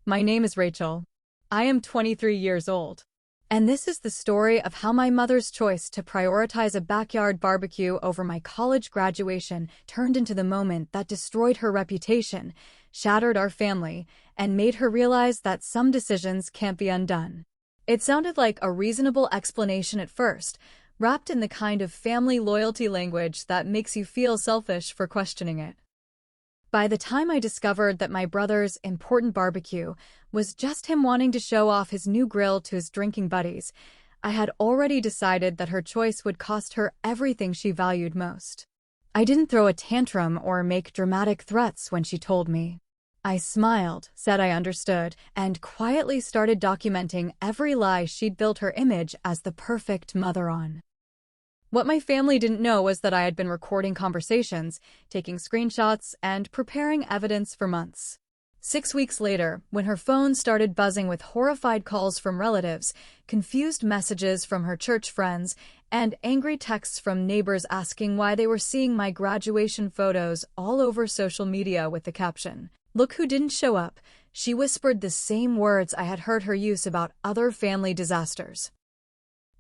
My name is Rachel. I am 23 years old. And this is the story of how my mother's choice to prioritize a backyard barbecue over my college graduation turned into the moment that destroyed her reputation, shattered our family, and made her realize that some decisions can't be undone. It sounded like a reasonable explanation at first, wrapped in the kind of family loyalty language that makes you feel selfish for questioning it. By the time I discovered that my brother's important barbecue was just him wanting to show off his new grill to his drinking buddies, I had already decided that her choice would cost her everything she valued most. I didn't throw a tantrum or make dramatic threats when she told me. I smiled, said I understood, and quietly started documenting every lie she'd built her image as the perfect mother on. What my family didn't know was that I had been recording conversations, taking screenshots, and preparing evidence for months. 6 weeks later, when her phone started buzzing with horrified calls from relatives, confused messages from her church friends, and angry texts from neighbors asking why they were seeing my graduation photos all over social media with the caption, "Look who didn't show up," she whispered the same words I had heard her use about other family disasters.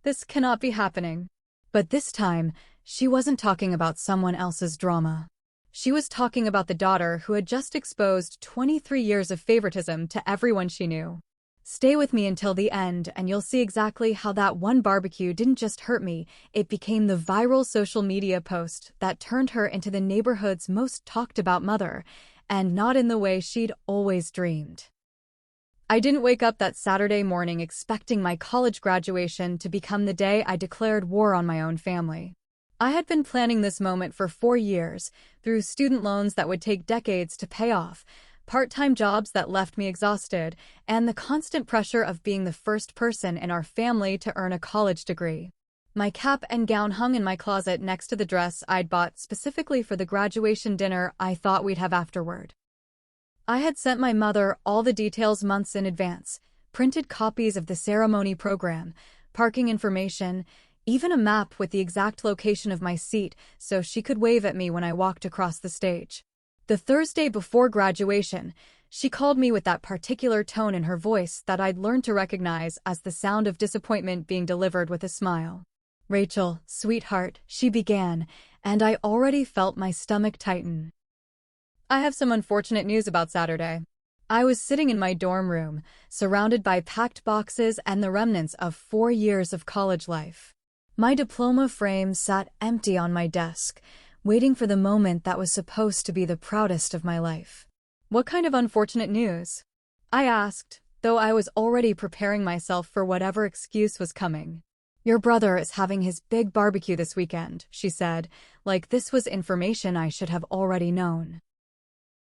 "This cannot be happening." But this time, she wasn't talking about someone else's drama. She was talking about the daughter who had just exposed 23 years of favoritism to everyone she knew. Stay with me until the end and you'll see exactly how that one barbecue didn't just hurt me, it became the viral social media post that turned her into the neighborhood's most talked about mother, and not in the way she'd always dreamed. I didn't wake up that Saturday morning expecting my college graduation to become the day I declared war on my own family. I had been planning this moment for 4 years, through student loans that would take decades to pay off, part-time jobs that left me exhausted, and the constant pressure of being the first person in our family to earn a college degree. My cap and gown hung in my closet next to the dress I'd bought specifically for the graduation dinner I thought we'd have afterward. I had sent my mother all the details months in advance, printed copies of the ceremony program, parking information, even a map with the exact location of my seat so she could wave at me when I walked across the stage. The Thursday before graduation, she called me with that particular tone in her voice that I'd learned to recognize as the sound of disappointment being delivered with a smile. "Rachel, sweetheart," she began, and I already felt my stomach tighten. "I have some unfortunate news about Saturday." I was sitting in my dorm room, surrounded by packed boxes and the remnants of 4 years of college life. My diploma frame sat empty on my desk, waiting for the moment that was supposed to be the proudest of my life. "What kind of unfortunate news?" I asked, though I was already preparing myself for whatever excuse was coming. "Your brother is having his big barbecue this weekend," she said, like this was information I should have already known.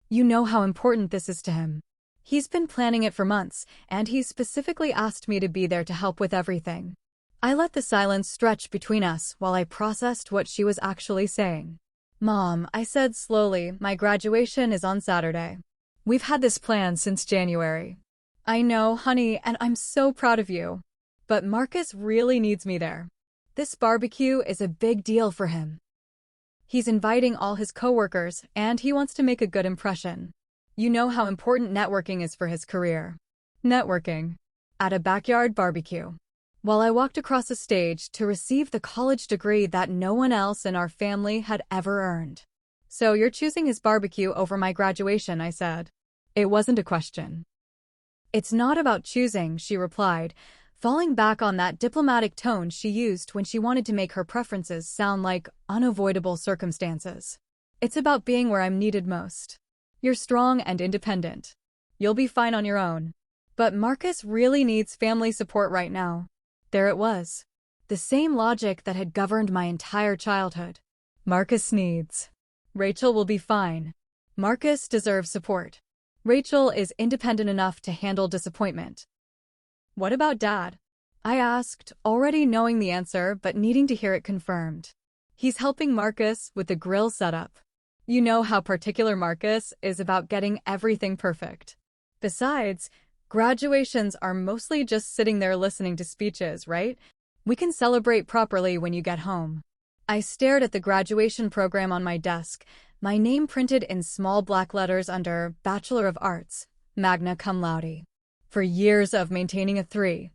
"You know how important this is to him. He's been planning it for months, and he's specifically asked me to be there to help with everything." I let the silence stretch between us while I processed what she was actually saying. "Mom," I said slowly, "my graduation is on Saturday. We've had this plan since January." "I know, honey, and I'm so proud of you. But Marcus really needs me there. This barbecue is a big deal for him. He's inviting all his coworkers, and he wants to make a good impression. You know how important networking is for his career." Networking. At a backyard barbecue. While I walked across the stage to receive the college degree that no one else in our family had ever earned. "So you're choosing his barbecue over my graduation," I said. It wasn't a question. "It's not about choosing," she replied, falling back on that diplomatic tone she used when she wanted to make her preferences sound like unavoidable circumstances. "It's about being where I'm needed most. You're strong and independent. You'll be fine on your own. But Marcus really needs family support right now." There it was. The same logic that had governed my entire childhood. Marcus needs. Rachel will be fine. Marcus deserves support. Rachel is independent enough to handle disappointment. "What about Dad?" I asked, already knowing the answer but needing to hear it confirmed. "He's helping Marcus with the grill setup. You know how particular Marcus is about getting everything perfect. Besides, graduations are mostly just sitting there listening to speeches, right? We can celebrate properly when you get home." I stared at the graduation program on my desk, my name printed in small black letters under Bachelor of Arts, magna cum laude. For years of maintaining a 3.8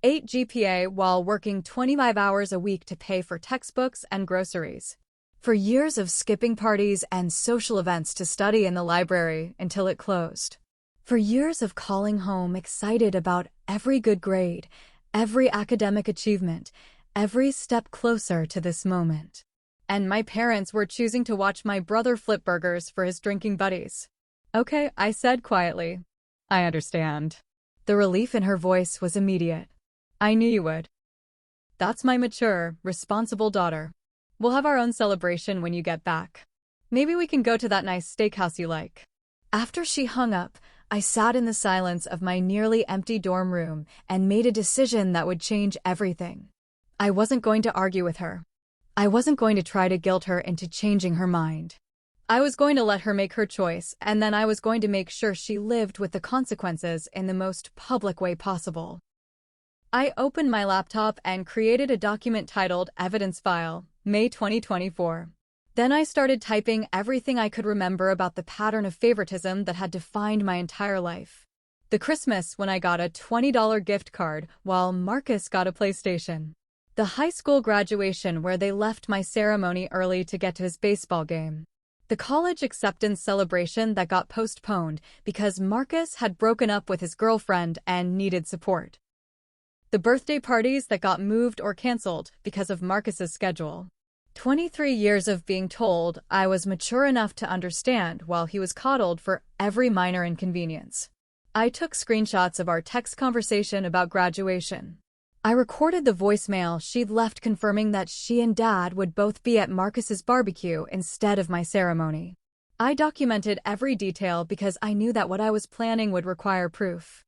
GPA while working 25 hours a week to pay for textbooks and groceries. For years of skipping parties and social events to study in the library until it closed. For years of calling home excited about every good grade, every academic achievement, every step closer to this moment. And my parents were choosing to watch my brother flip burgers for his drinking buddies. Okay, I said quietly. I understand. The relief in her voice was immediate. I knew you would. That's my mature, responsible daughter. We'll have our own celebration when you get back. Maybe we can go to that nice steakhouse you like. After she hung up, I sat in the silence of my nearly empty dorm room and made a decision that would change everything. I wasn't going to argue with her. I wasn't going to try to guilt her into changing her mind. I was going to let her make her choice, and then I was going to make sure she lived with the consequences in the most public way possible. I opened my laptop and created a document titled Evidence File, May 2024. Then I started typing everything I could remember about the pattern of favoritism that had defined my entire life. The Christmas when I got a $20 gift card while Marcus got a PlayStation. The high school graduation where they left my ceremony early to get to his baseball game. The college acceptance celebration that got postponed because Marcus had broken up with his girlfriend and needed support. The birthday parties that got moved or canceled because of Marcus's schedule. 23 years of being told I was mature enough to understand while he was coddled for every minor inconvenience. I took screenshots of our text conversation about graduation. I recorded the voicemail she'd left confirming that she and Dad would both be at Marcus's barbecue instead of my ceremony. I documented every detail because I knew that what I was planning would require proof.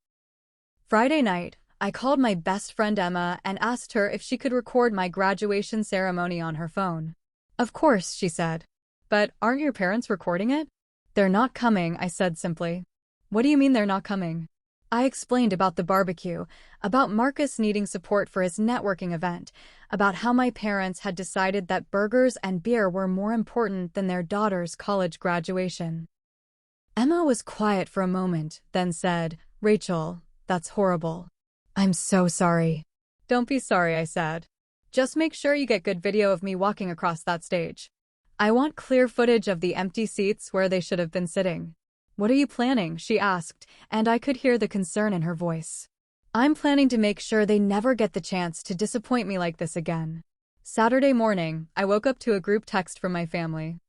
Friday night, I called my best friend Emma and asked her if she could record my graduation ceremony on her phone. Of course, she said. But aren't your parents recording it? They're not coming, I said simply. What do you mean they're not coming? I explained about the barbecue, about Marcus needing support for his networking event, about how my parents had decided that burgers and beer were more important than their daughter's college graduation. Emma was quiet for a moment, then said, "Rachel, that's horrible. I'm so sorry." "Don't be sorry," I said. "Just make sure you get good video of me walking across that stage. I want clear footage of the empty seats where they should have been sitting." "What are you planning?" she asked, and I could hear the concern in her voice. "I'm planning to make sure they never get the chance to disappoint me like this again." Saturday morning, I woke up to a group text from my family.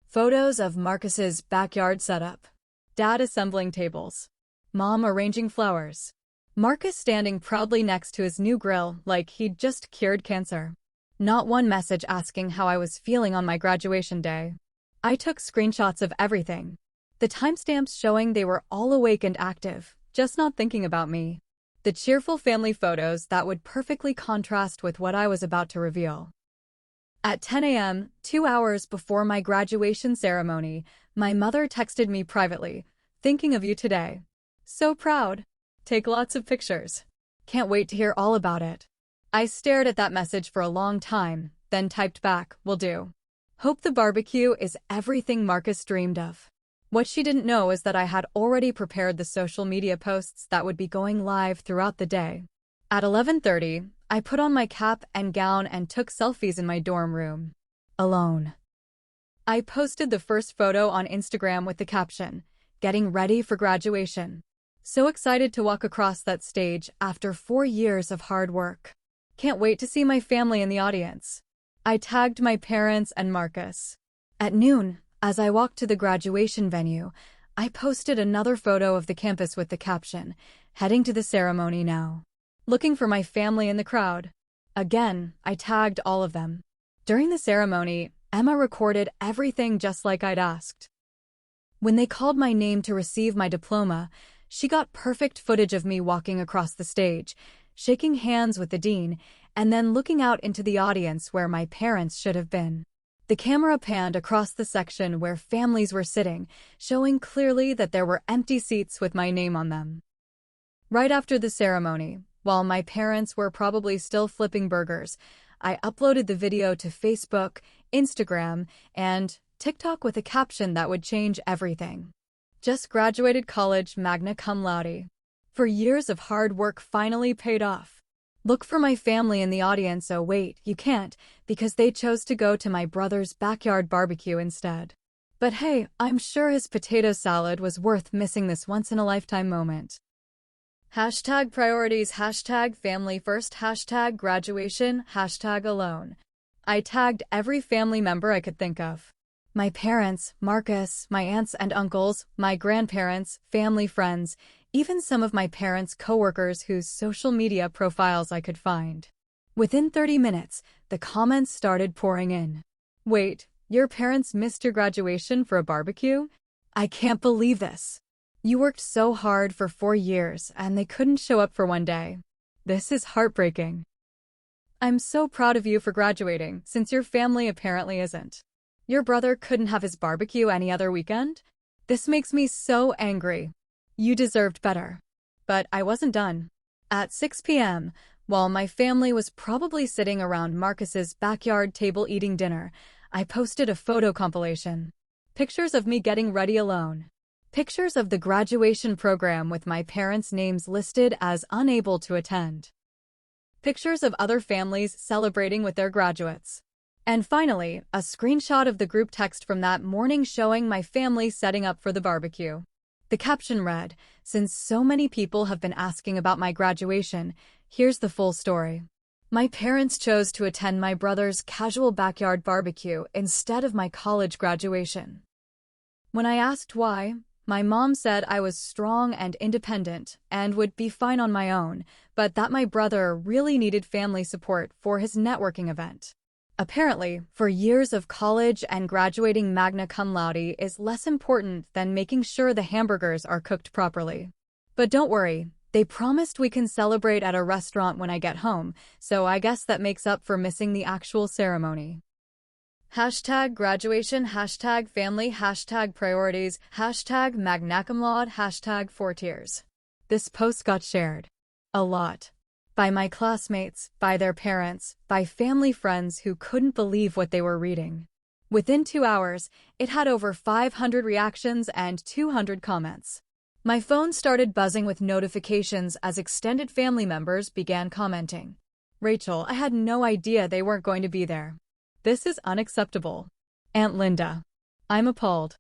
Photos of Marcus's backyard setup. Dad assembling tables. Mom arranging flowers. Marcus standing proudly next to his new grill like he'd just cured cancer. Not one message asking how I was feeling on my graduation day. I took screenshots of everything. The timestamps showing they were all awake and active, just not thinking about me. The cheerful family photos that would perfectly contrast with what I was about to reveal. At 10 a.m., 2 hours before my graduation ceremony, my mother texted me privately, "Thinking of you today. So proud. Take lots of pictures. Can't wait to hear all about it." I stared at that message for a long time, then typed back, "Will do. Hope the barbecue is everything Marcus dreamed of." What she didn't know is that I had already prepared the social media posts that would be going live throughout the day. At 11:30, I put on my cap and gown and took selfies in my dorm room. Alone. I posted the first photo on Instagram with the caption, "Getting ready for graduation. So excited to walk across that stage after 4 years of hard work. Can't wait to see my family in the audience." I tagged my parents and Marcus. At noon, as I walked to the graduation venue, I posted another photo of the campus with the caption, "Heading to the ceremony now. Looking for my family in the crowd." Again, I tagged all of them. During the ceremony, Emma recorded everything just like I'd asked. When they called my name to receive my diploma, she got perfect footage of me walking across the stage, shaking hands with the dean, and then looking out into the audience where my parents should have been. The camera panned across the section where families were sitting, showing clearly that there were empty seats with my name on them. Right after the ceremony, while my parents were probably still flipping burgers, I uploaded the video to Facebook, Instagram, and TikTok with a caption that would change everything. "Just graduated college magna cum laude. For years of hard work finally paid off. Look for my family in the audience. Oh wait, you can't, because they chose to go to my brother's backyard barbecue instead. But hey, I'm sure his potato salad was worth missing this once-in-a-lifetime moment. Hashtag priorities, hashtag family first, hashtag graduation, hashtag alone. I tagged every family member I could think of. My parents, Marcus, my aunts and uncles, my grandparents, family friends, even some of my parents' coworkers whose social media profiles I could find. Within 30 minutes, the comments started pouring in. Wait, your parents missed your graduation for a barbecue? I can't believe this. You worked so hard for 4 years and they couldn't show up for one day. This is heartbreaking. I'm so proud of you for graduating, since your family apparently isn't. Your brother couldn't have his barbecue any other weekend? This makes me so angry. You deserved better. But I wasn't done. At 6 p.m., while my family was probably sitting around Marcus's backyard table eating dinner, I posted a photo compilation. Pictures of me getting ready alone. Pictures of the graduation program with my parents' names listed as unable to attend. Pictures of other families celebrating with their graduates. And finally, a screenshot of the group text from that morning showing my family setting up for the barbecue. The caption read, "Since so many people have been asking about my graduation, here's the full story. My parents chose to attend my brother's casual backyard barbecue instead of my college graduation. When I asked why, my mom said I was strong and independent and would be fine on my own, but that my brother really needed family support for his networking event. Apparently, for years of college and graduating magna cum laude is less important than making sure the hamburgers are cooked properly. But don't worry, they promised we can celebrate at a restaurant when I get home, so I guess that makes up for missing the actual ceremony." Hashtag graduation, hashtag family, hashtag priorities, hashtag magna cum laude, hashtag 4 tears. This post got shared. A lot. By my classmates, by their parents, by family friends who couldn't believe what they were reading. Within 2 hours, it had over 500 reactions and 200 comments. My phone started buzzing with notifications as extended family members began commenting. "Rachel, I had no idea they weren't going to be there. This is unacceptable. Aunt Linda. I'm appalled.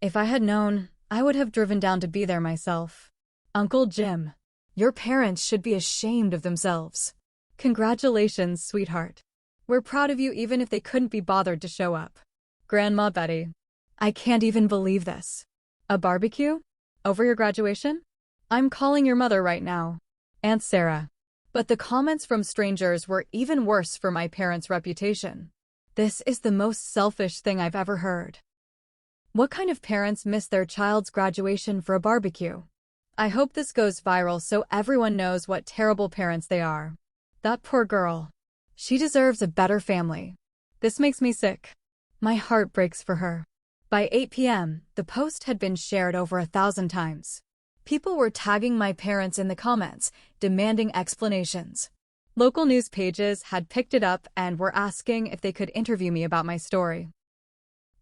If I had known, I would have driven down to be there myself. Uncle Jim. Your parents should be ashamed of themselves. Congratulations, sweetheart. We're proud of you even if they couldn't be bothered to show up. Grandma Betty. I can't even believe this. A barbecue? Over your graduation? I'm calling your mother right now. Aunt Sarah." But the comments from strangers were even worse for my parents' reputation. This is the most selfish thing I've ever heard. What kind of parents miss their child's graduation for a barbecue? I hope this goes viral so everyone knows what terrible parents they are. That poor girl. She deserves a better family. This makes me sick. My heart breaks for her. By 8 p.m., the post had been shared over 1,000 times. People were tagging my parents in the comments, demanding explanations. Local news pages had picked it up and were asking if they could interview me about my story.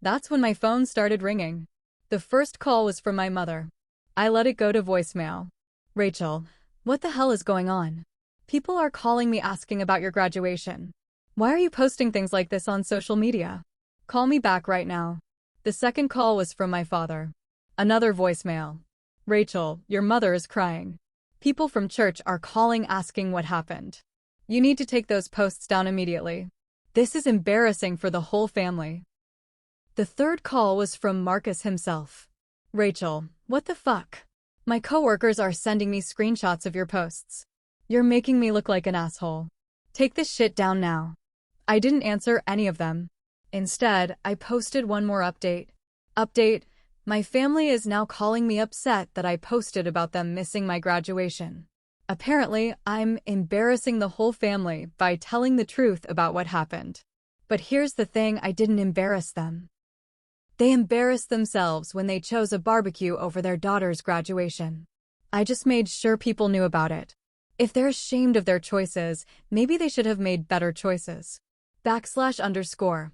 That's when my phone started ringing. The first call was from my mother. I let it go to voicemail. "Rachel, what the hell is going on? People are calling me asking about your graduation. Why are you posting things like this on social media? Call me back right now." The second call was from my father. Another voicemail. "Rachel, your mother is crying. People from church are calling asking what happened. You need to take those posts down immediately. This is embarrassing for the whole family." The third call was from Marcus himself. "Rachel, what the fuck? My coworkers are sending me screenshots of your posts. You're making me look like an asshole. Take this shit down now." I didn't answer any of them. Instead, I posted one more update. Update: my family is now calling me upset that I posted about them missing my graduation. Apparently, I'm embarrassing the whole family by telling the truth about what happened. But here's the thing, I didn't embarrass them. They embarrassed themselves when they chose a barbecue over their daughter's graduation. I just made sure people knew about it. If they're ashamed of their choices, maybe they should have made better choices. ____.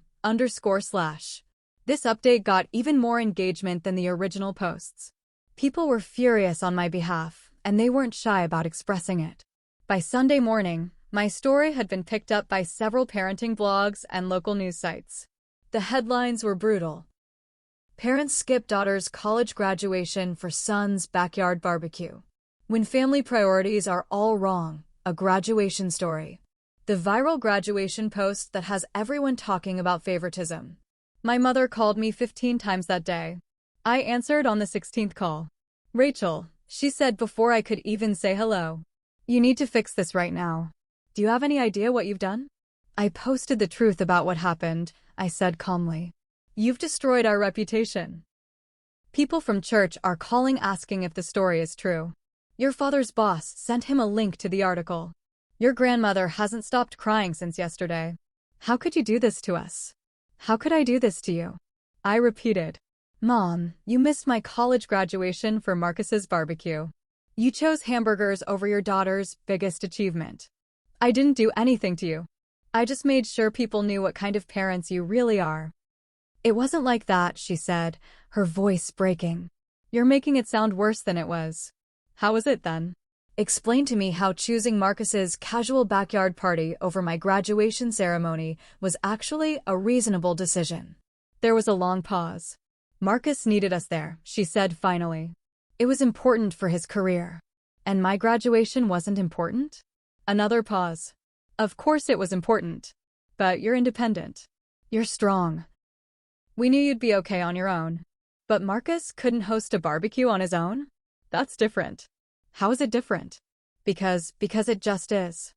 This update got even more engagement than the original posts. People were furious on my behalf, and they weren't shy about expressing it. By Sunday morning, my story had been picked up by several parenting blogs and local news sites. The headlines were brutal. Parents skip daughter's college graduation for son's backyard barbecue. When family priorities are all wrong, a graduation story. The viral graduation post that has everyone talking about favoritism. My mother called me 15 times that day. I answered on the 16th call. "Rachel," she said before I could even say hello. "You need to fix this right now. Do you have any idea what you've done?" "I posted the truth about what happened," I said calmly. "You've destroyed our reputation. People from church are calling asking if the story is true. Your father's boss sent him a link to the article. Your grandmother hasn't stopped crying since yesterday. How could you do this to us? How could I do this to you?" I repeated. "Mom, you missed my college graduation for Marcus's barbecue. You chose hamburgers over your daughter's biggest achievement. I didn't do anything to you. I just made sure people knew what kind of parents you really are." "It wasn't like that," she said, her voice breaking. "You're making it sound worse than it was." "How was it then? Explain to me how choosing Marcus's casual backyard party over my graduation ceremony was actually a reasonable decision." There was a long pause. "Marcus needed us there," she said finally. "It was important for his career. And my graduation wasn't important?" Another pause. "Of course it was important. But you're independent. You're strong. We knew you'd be okay on your own. But Marcus couldn't host a barbecue on his own? That's different." "How is it different?" Because it just is."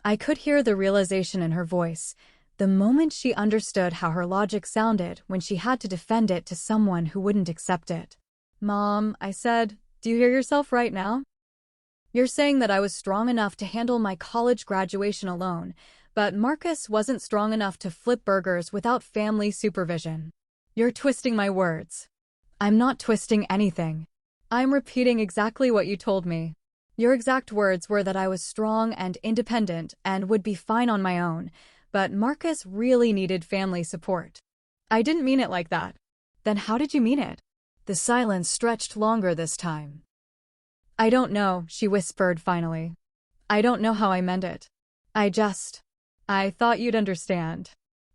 I could hear the realization in her voice, the moment she understood how her logic sounded when she had to defend it to someone who wouldn't accept it. "Mom," I said, "do you hear yourself right now? You're saying that I was strong enough to handle my college graduation alone, but Marcus wasn't strong enough to flip burgers without family supervision. You're twisting my words." "I'm not twisting anything. I'm repeating exactly what you told me. Your exact words were that I was strong and independent and would be fine on my own, but Marcus really needed family support." "I didn't mean it like that." "Then how did you mean it?" The silence stretched longer this time. "I don't know," she whispered finally. "I don't know how I meant it. I thought you'd understand."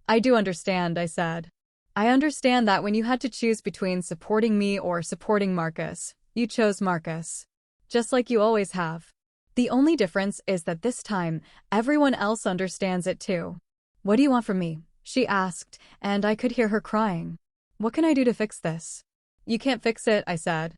"I do understand," I said. "I understand that when you had to choose between supporting me or supporting Marcus, you chose Marcus. Just like you always have. The only difference is that this time, everyone else understands it too." "What do you want from me?" she asked, and I could hear her crying. "What can I do to fix this?" "You can't fix it," I said.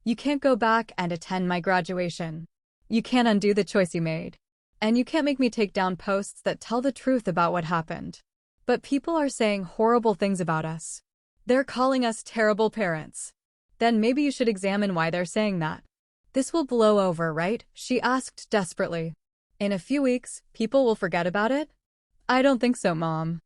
"You can't go back and attend my graduation. You can't undo the choice you made. And you can't make me take down posts that tell the truth about what happened. But people are saying horrible things about us. They're calling us terrible parents. Then maybe you should examine why they're saying that." "This will blow over, right?" she asked desperately. "In a few weeks, people will forget about it?" "I don't think so, Mom.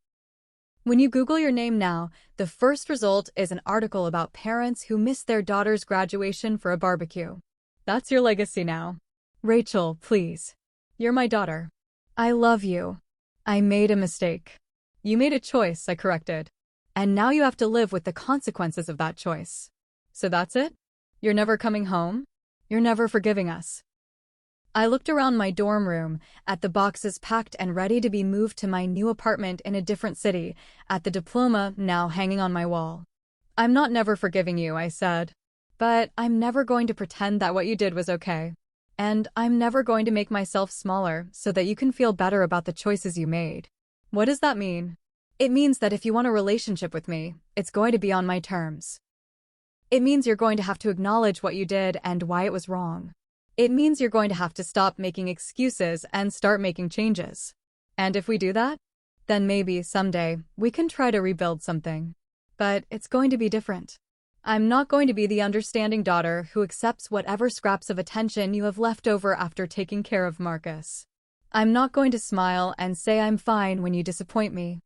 When you Google your name now, the first result is an article about parents who missed their daughter's graduation for a barbecue. That's your legacy now. Rachel, please. You're my daughter. I love you. I made a mistake." "You made a choice," I corrected. "And now you have to live with the consequences of that choice. So that's it? You're never coming home? You're never forgiving us?" I looked around my dorm room, at the boxes packed and ready to be moved to my new apartment in a different city, at the diploma now hanging on my wall. "I'm not never forgiving you," I said. "But I'm never going to pretend that what you did was okay. And I'm never going to make myself smaller so that you can feel better about the choices you made." "What does that mean?" "It means that if you want a relationship with me, it's going to be on my terms. It means you're going to have to acknowledge what you did and why it was wrong. It means you're going to have to stop making excuses and start making changes. And if we do that, then maybe someday we can try to rebuild something. But it's going to be different. I'm not going to be the understanding daughter who accepts whatever scraps of attention you have left over after taking care of Marcus. I'm not going to smile and say I'm fine when you disappoint me.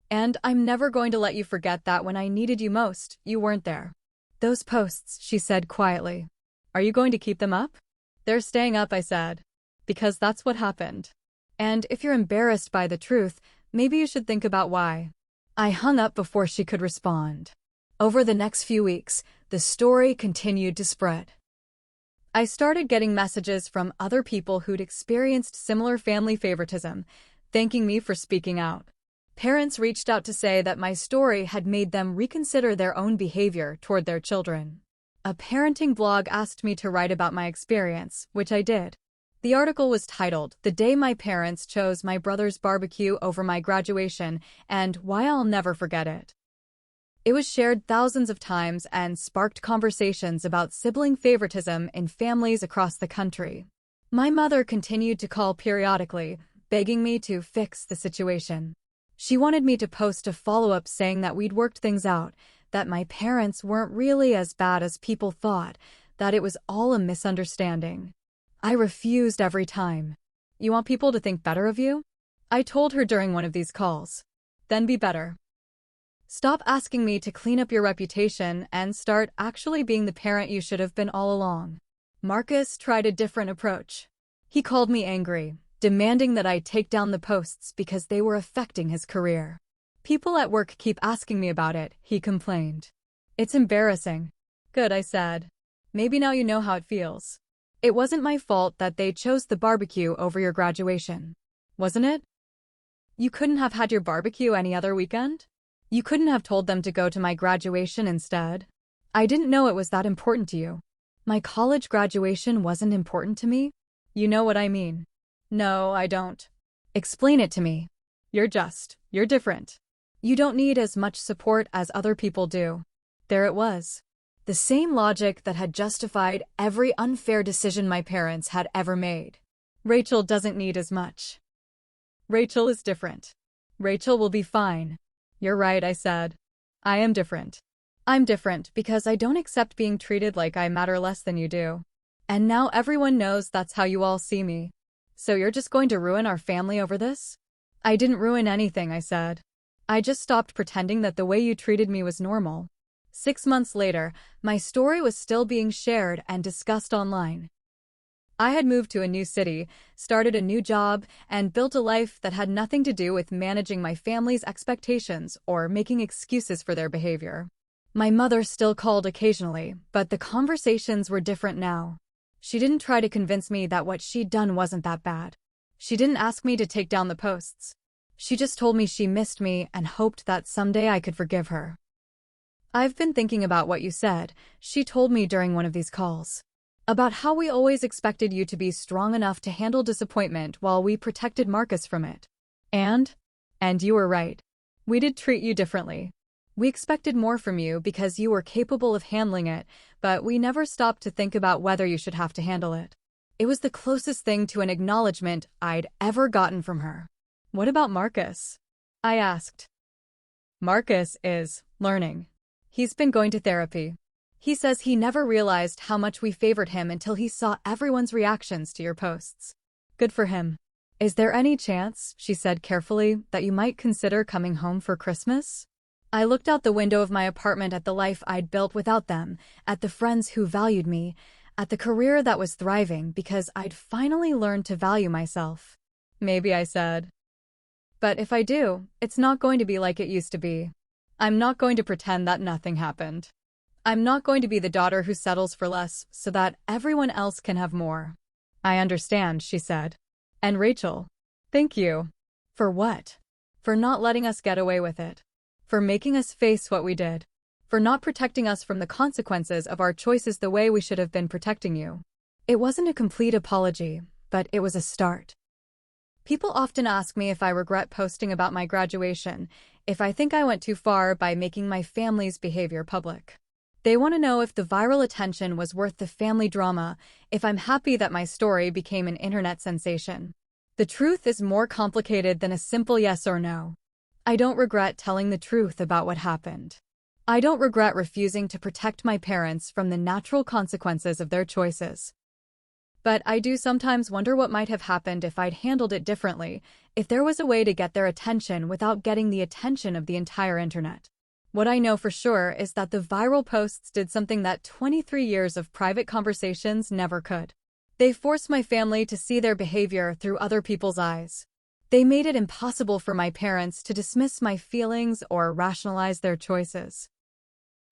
And I'm never going to let you forget that when I needed you most, you weren't there." "Those posts," she said quietly. "Are you going to keep them up?" "They're staying up," I said. "Because that's what happened. And if you're embarrassed by the truth, maybe you should think about why." I hung up before she could respond. Over the next few weeks, the story continued to spread. I started getting messages from other people who'd experienced similar family favoritism, thanking me for speaking out. Parents reached out to say that my story had made them reconsider their own behavior toward their children. A parenting blog asked me to write about my experience, which I did. The article was titled, "The Day My Parents Chose My Brother's Barbecue Over My Graduation and Why I'll Never Forget It." It was shared thousands of times and sparked conversations about sibling favoritism in families across the country. My mother continued to call periodically, begging me to fix the situation. She wanted me to post a follow-up saying that we'd worked things out, that my parents weren't really as bad as people thought, that it was all a misunderstanding. I refused every time. "You want people to think better of you?" I told her during one of these calls. "Then be better. Stop asking me to clean up your reputation and start actually being the parent you should have been all along." Marcus tried a different approach. He called me angry, demanding that I take down the posts because they were affecting his career. "People at work keep asking me about it," he complained. "It's embarrassing." "Good," I said. "Maybe now you know how it feels. It wasn't my fault that they chose the barbecue over your graduation. Wasn't it? You couldn't have had your barbecue any other weekend? You couldn't have told them to go to my graduation instead? I didn't know it was that important to you. My college graduation wasn't important to me? You know what I mean." "No, I don't." "Explain it to me." You're different. You don't need as much support as other people do." There it was. The same logic that had justified every unfair decision my parents had ever made. Rachel doesn't need as much. Rachel is different. Rachel will be fine. "You're right," I said. "I am different. I'm different because I don't accept being treated like I matter less than you do. And now everyone knows that's how you all see me. So you're just going to ruin our family over this?" "I didn't ruin anything," I said. "I just stopped pretending that the way you treated me was normal." 6 months later, my story was still being shared and discussed online. I had moved to a new city, started a new job, and built a life that had nothing to do with managing my family's expectations or making excuses for their behavior. My mother still called occasionally, but the conversations were different now. She didn't try to convince me that what she'd done wasn't that bad. She didn't ask me to take down the posts. She just told me she missed me and hoped that someday I could forgive her. "I've been thinking about what you said," she told me during one of these calls. "About how we always expected you to be strong enough to handle disappointment while we protected Marcus from it. And you were right. We did treat you differently. We expected more from you because you were capable of handling it, but we never stopped to think about whether you should have to handle it." It was the closest thing to an acknowledgement I'd ever gotten from her. "What about Marcus?" I asked. "Marcus is learning. He's been going to therapy. He says he never realized how much we favored him until he saw everyone's reactions to your posts. Good for him. Is there any chance," she said carefully, "that you might consider coming home for Christmas?" I looked out the window of my apartment at the life I'd built without them, at the friends who valued me, at the career that was thriving because I'd finally learned to value myself. "Maybe," I said. "But if I do, it's not going to be like it used to be. I'm not going to pretend that nothing happened. I'm not going to be the daughter who settles for less so that everyone else can have more." "I understand," she said. "And Rachel, thank you." "For what?" "For not letting us get away with it. For making us face what we did. For not protecting us from the consequences of our choices the way we should have been protecting you." It wasn't a complete apology, but it was a start. People often ask me if I regret posting about my graduation, if I think I went too far by making my family's behavior public. They want to know if the viral attention was worth the family drama, if I'm happy that my story became an internet sensation. The truth is more complicated than a simple yes or no. I don't regret telling the truth about what happened. I don't regret refusing to protect my parents from the natural consequences of their choices. But I do sometimes wonder what might have happened if I'd handled it differently, if there was a way to get their attention without getting the attention of the entire internet. What I know for sure is that the viral posts did something that 23 years of private conversations never could. They forced my family to see their behavior through other people's eyes. They made it impossible for my parents to dismiss my feelings or rationalize their choices.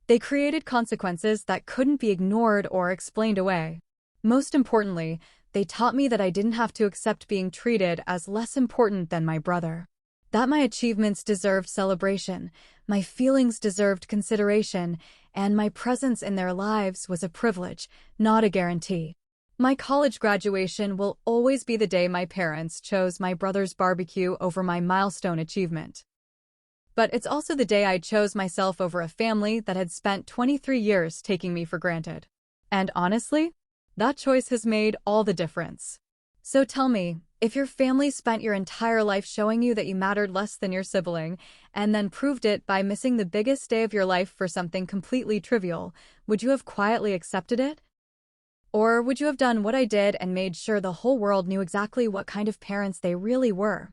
They created consequences that couldn't be ignored or explained away. Most importantly, they taught me that I didn't have to accept being treated as less important than my brother. That my achievements deserved celebration, my feelings deserved consideration, and my presence in their lives was a privilege, not a guarantee. My college graduation will always be the day my parents chose my brother's barbecue over my milestone achievement. But it's also the day I chose myself over a family that had spent 23 years taking me for granted. And honestly, that choice has made all the difference. So tell me, if your family spent your entire life showing you that you mattered less than your sibling, and then proved it by missing the biggest day of your life for something completely trivial, would you have quietly accepted it? Or would you have done what I did and made sure the whole world knew exactly what kind of parents they really were?